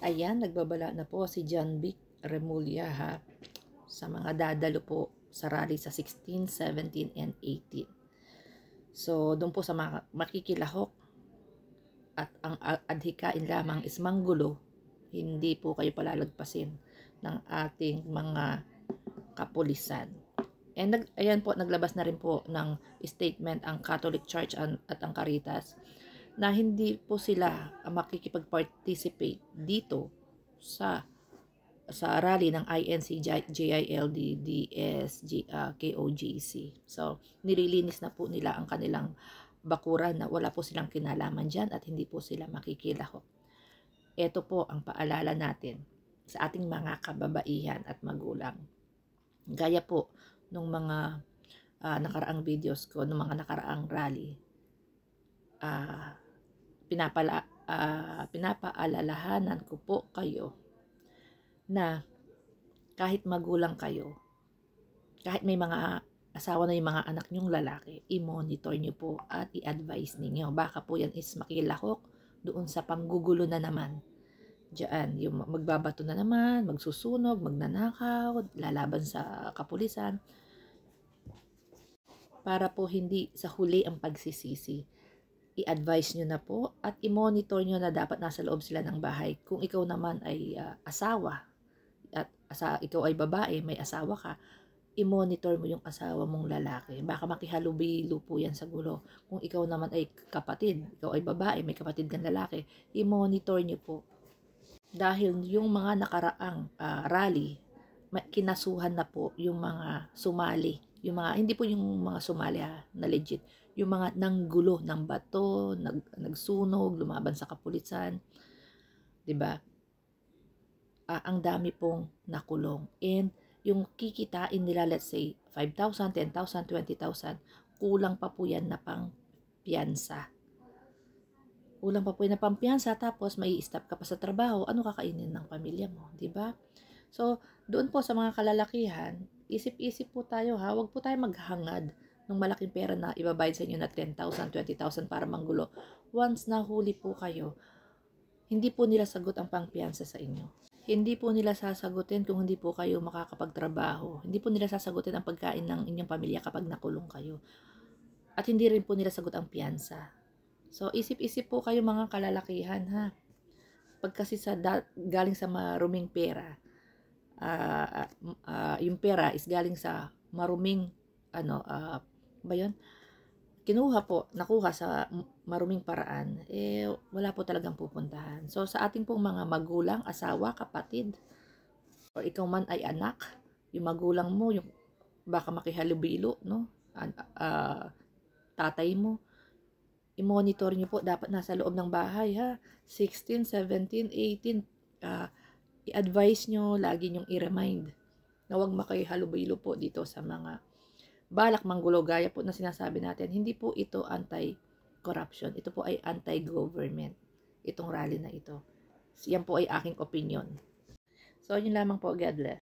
Ayan, nagbabala na po si John Vic Remulla ha, sa mga dadalo po sa rally sa 16, 17, and 18. So, doon po sa mga makikilahok at ang adhikain lamang is manggulo, hindi po kayo palalagpasin ng ating mga kapulisan. And ayan po, naglabas na rin po ng statement ang Catholic Church at ang Caritas na hindi po sila makikipag-participate dito sa rally ng INC, JILD, DS, KOJC. So, nililinis na po nila ang kanilang bakuran na wala po silang kinalaman dyan at hindi po sila makikilahok. Ito po ang paalala natin sa ating mga kababaihan at magulang. Gaya po nung mga nakaraang videos ko, nung mga nakaraang rally, pinapaalalahanan ko po kayo na kahit magulang kayo, kahit may mga asawa na yung mga anak nyong lalaki, i-monitor nyo po at i-advise ninyo. Baka po yan is makilahok doon sa panggugulo na naman. Diyan, yung magbabato na naman, magsusunog, magnanakaw, lalaban sa kapulisan. Para po hindi sa huli ang pagsisisi, i-advise nyo na po at i-monitor nyo na dapat nasa loob sila ng bahay. Kung ikaw naman ay asawa at ikaw ay babae, may asawa ka, i-monitor mo yung asawa mong lalaki. Baka makihalubilo po yan sa gulo. Kung ikaw naman ay kapatid, ikaw ay babae, may kapatid kang lalaki, i-monitor nyo po. Dahil yung mga nakaraang rally, kinasuhan na po yung mga sumali. Yung mga, hindi po yung mga sumali na legit. Yung mga nanggulo ng bato, nagsunog, lumaban sa kapulisan. 'Di ba? Ang dami pong nakulong. And yung kikitain nila, let's say, 5,000, 10,000, 20,000, kulang pa po yan na pang piyansa. Kulang pa po yan na pang piyansa, tapos may stop ka pa sa trabaho, ano kakainin ng pamilya mo, di ba? So, doon po sa mga kalalakihan, isip-isip po tayo ha, huwag po tayo maghangad ng malaking pera na ibabayad sa inyo na 10,000, 20,000 para manggulo. Once na huli po kayo, hindi po nila sagot ang pangpiyansa sa inyo. Hindi po nila sasagutin kung hindi po kayo makakapagtrabaho. Hindi po nila sasagutin ang pagkain ng inyong pamilya kapag nakulong kayo. At hindi rin po nila sagot ang piyansa. So, isip-isip po kayo mga kalalakihan ha. Pag kasi galing sa maruming pera, yung pera is galing sa maruming, ba yun? Nakuha sa maruming paraan, wala po talagang pupuntahan. So, sa ating pong mga magulang, asawa, kapatid, o ikaw man ay anak, yung magulang mo, yung baka makihalubilo, no? Tatay mo, i-monitor nyo po, dapat nasa loob ng bahay, ha? 16, 17, 18, i-advise nyo, lagi nyong i-remind na huwag makihalubilo po dito sa mga balak manggulo, gaya po na sinasabi natin. Hindi po ito anti-corruption. Ito po ay anti-government. Itong rally na ito. Yan po ay aking opinion. So, yun lamang po. God bless.